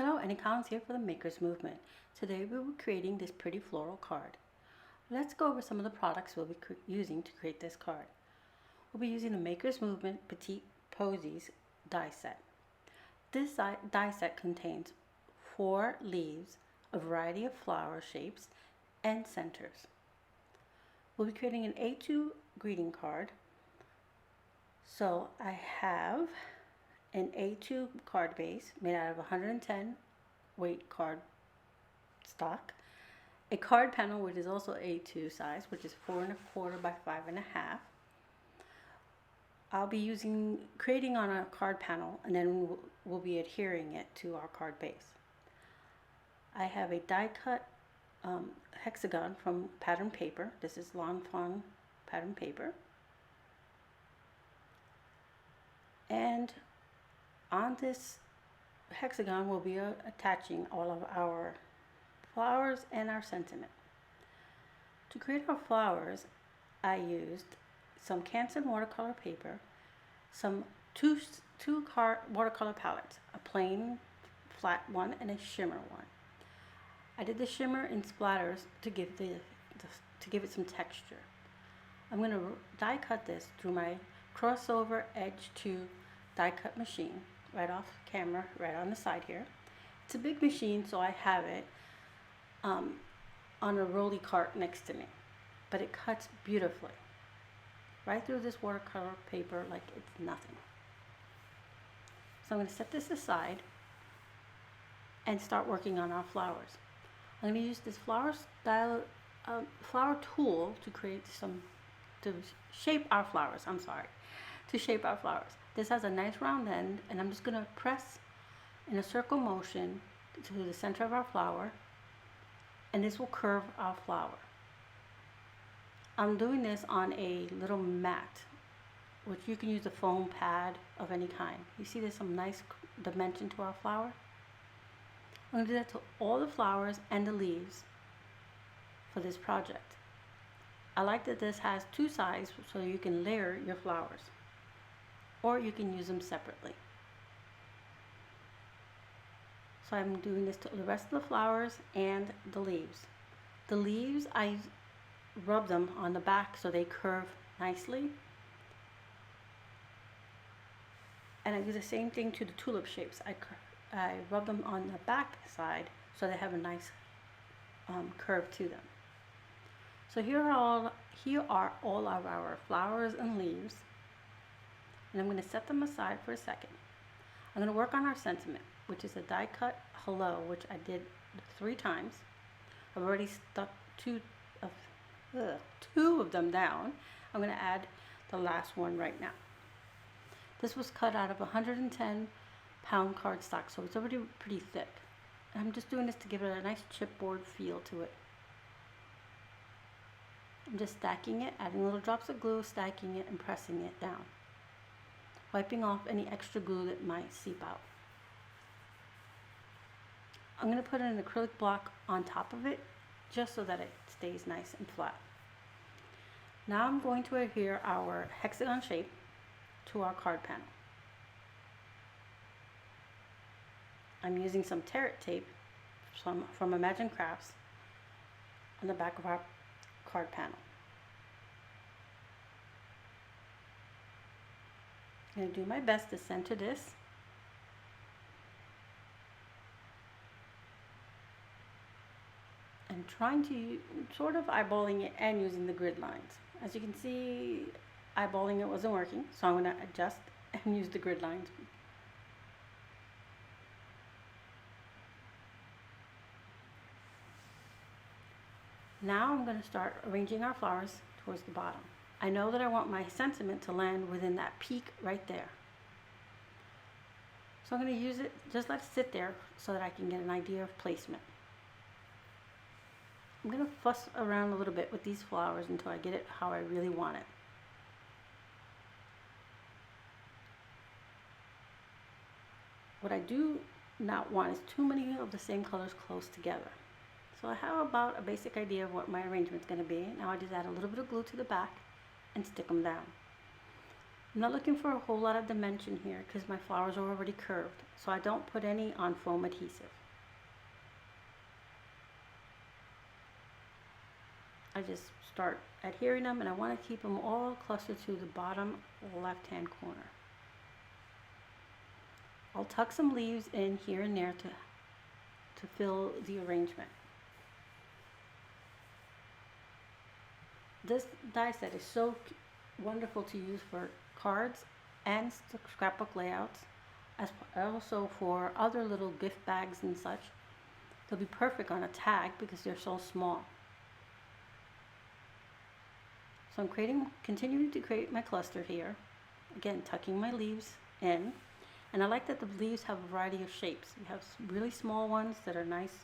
Hello, Annie here for the Makers Movement. Today we will be creating this pretty floral card. Let's go over some of the products we'll be using to create this card. We'll be using the Makers Movement Petite Posies die set. This die set contains 4 leaves, a variety of flower shapes, and centers. We'll be creating an A2 greeting card. So I have an A2 card base made out of 110 weight card stock, a card panel which is also A2 size, which is 4 1/4 by 5 1/2. I'll be creating on a card panel, and then we'll be adhering it to our card base. I have a die cut hexagon from pattern paper. This is Fawn pattern paper, and on this hexagon we'll be attaching all of our flowers and our sentiment. To create our flowers, I used some Canson watercolor paper, some two watercolor palettes, a plain flat one and a shimmer one. I did the shimmer in splatters to give it some texture. I'm going to die cut this through my crossover edge to die cut machine, right off camera, right on the side here. It's a big machine, so I have it on a rolly cart next to me, but it cuts beautifully right through this watercolor paper like it's nothing. So I'm going to set this aside and start working on our flowers. I'm going to use this flower tool to shape our flowers. To shape our flowers. This has a nice round end, and I'm just going to press in a circle motion to the center of our flower, and this will curve our flower. I'm doing this on a little mat, which you can use a foam pad of any kind. You see there's some nice dimension to our flower? I'm going to do that to all the flowers and the leaves for this project. I like that this has 2 sides so you can layer your flowers, or you can use them separately. So I'm doing this to the rest of the flowers and the leaves. The leaves, I rub them on the back so they curve nicely. And I do the same thing to the tulip shapes. I rub them on the back side so they have a nice curve to them. So here are all of our flowers and leaves. And I'm going to set them aside for a second. I'm going to work on our sentiment, which is a die cut hello, which I did 3 times. I've already stuck two of them down. I'm going to add the last one right now. This was cut out of 110 pound cardstock, so it's already pretty thick. I'm just doing this to give it a nice chipboard feel to it. I'm just stacking it, adding little drops of glue, stacking it, and pressing it down, wiping off any extra glue that might seep out. I'm going to put an acrylic block on top of it just so that it stays nice and flat. Now I'm going to adhere our hexagon shape to our card panel. I'm using some tear tape from Imagine Crafts on the back of our card panel. I'm going to do my best to center this. And trying to sort of eyeballing it and using the grid lines. As you can see, eyeballing it wasn't working, so I'm going to adjust and use the grid lines. Now I'm going to start arranging our flowers towards the bottom. I know that I want my sentiment to land within that peak right there. So I'm going to use it, just let it sit there so that I can get an idea of placement. I'm going to fuss around a little bit with these flowers until I get it how I really want it. What I do not want is too many of the same colors close together. So I have about a basic idea of what my arrangement is going to be. Now I just add a little bit of glue to the back and stick them down. I'm not looking for a whole lot of dimension here because my flowers are already curved, so I don't put any on foam adhesive. I just start adhering them, and I want to keep them all clustered to the bottom left hand corner. I'll tuck some leaves in here and there to fill the arrangement. This die set is so wonderful to use for cards and scrapbook layouts, as also for other little gift bags and such. They'll be perfect on a tag because they're so small. So I'm continuing to create my cluster here. Again, tucking my leaves in. And I like that the leaves have a variety of shapes. You have some really small ones that are nice,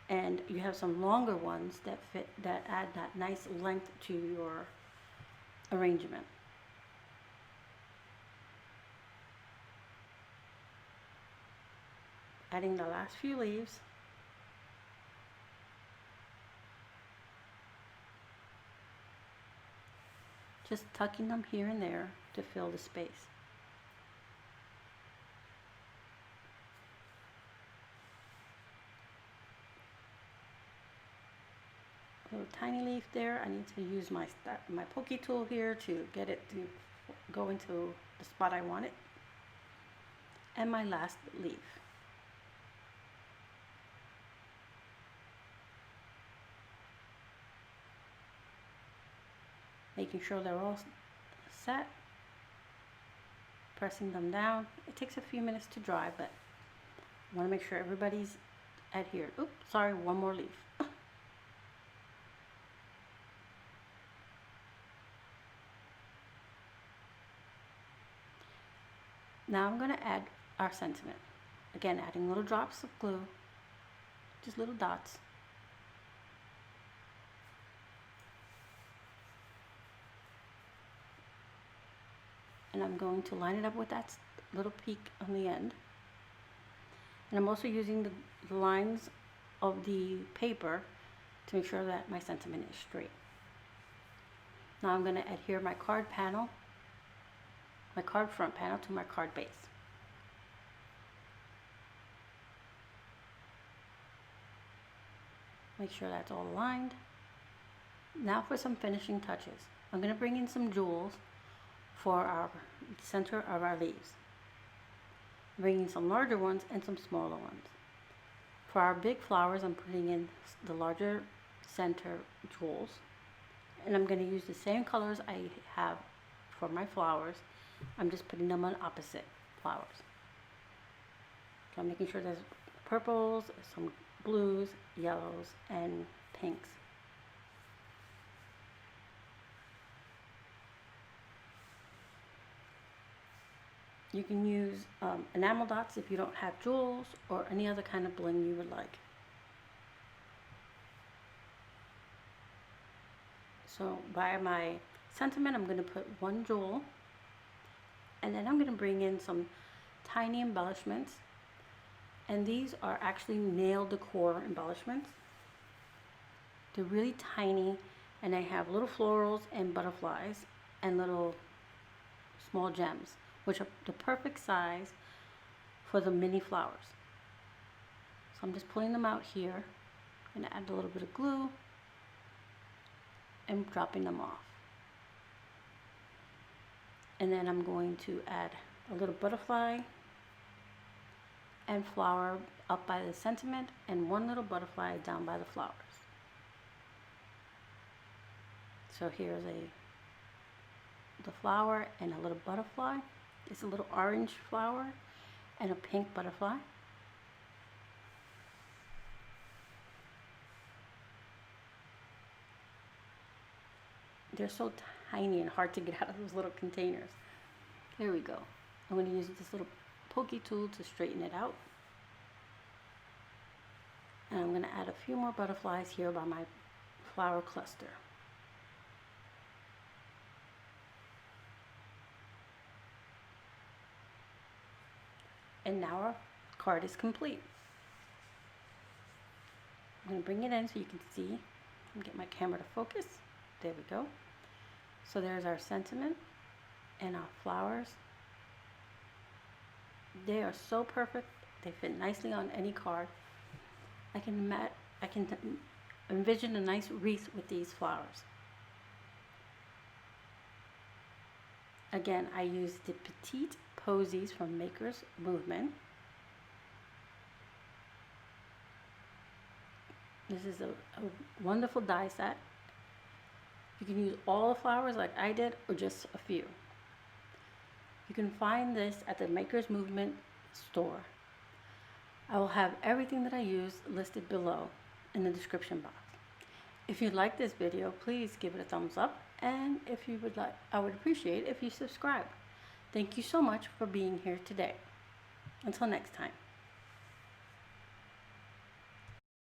and you have some longer ones that add that nice length to your arrangement. Adding the last few leaves. Just tucking them here and there to fill the space. A little tiny leaf there. I need to use my pokey tool here to get it to go into the spot I want it. And my last leaf. Making sure they're all set. Pressing them down. It takes a few minutes to dry, but I want to make sure everybody's adhered. Oops, sorry, one more leaf. Now I'm going to add our sentiment. Again, adding little drops of glue, just little dots. And I'm going to line it up with that little peak on the end. And I'm also using the lines of the paper to make sure that my sentiment is straight. Now I'm going to adhere my card front panel to my card base. Make sure that's all aligned. Now for some finishing touches. I'm going to bring in some jewels for our center of our leaves. Bringing some larger ones and some smaller ones. For our big flowers, I'm putting in the larger center jewels. And I'm going to use the same colors I have for my flowers. I'm just putting them on opposite flowers. So I'm making sure there's purples, some blues, yellows, and pinks. You can use enamel dots if you don't have jewels, or any other kind of bling you would like. So by my sentiment, I'm going to put one jewel, and then I'm going to bring in some tiny embellishments, and these are actually nail decor embellishments. They're really tiny, and they have little florals and butterflies and little small gems, which are the perfect size for the mini flowers. So I'm just pulling them out here. I'm going to add a little bit of glue and dropping them off. And then I'm going to add a little butterfly and flower up by the sentiment, and one little butterfly down by the flowers. So here's the flower and a little butterfly. It's a little orange flower and a pink butterfly. They're so tiny and hard to get out of those little containers. Here we go. I'm going to use this little pokey tool to straighten it out. And I'm going to add a few more butterflies here by my flower cluster. And now our card is complete. I'm going to bring it in so you can see. Get my camera to focus. There we go. So there's our sentiment. and our flowers. They are so perfect. They fit nicely on any card. I can envision a nice wreath with these flowers. Again, I used the Petite Posies from Maker's Movement. This is a wonderful die set. You can use all the flowers like I did, or just a few. You can find this at the Maker's Movement store. I will have everything that I use listed below in the description box. If you like this video, please give it a thumbs up, and if you would like, I would appreciate if you subscribe. Thank you so much for being here today. Until next time.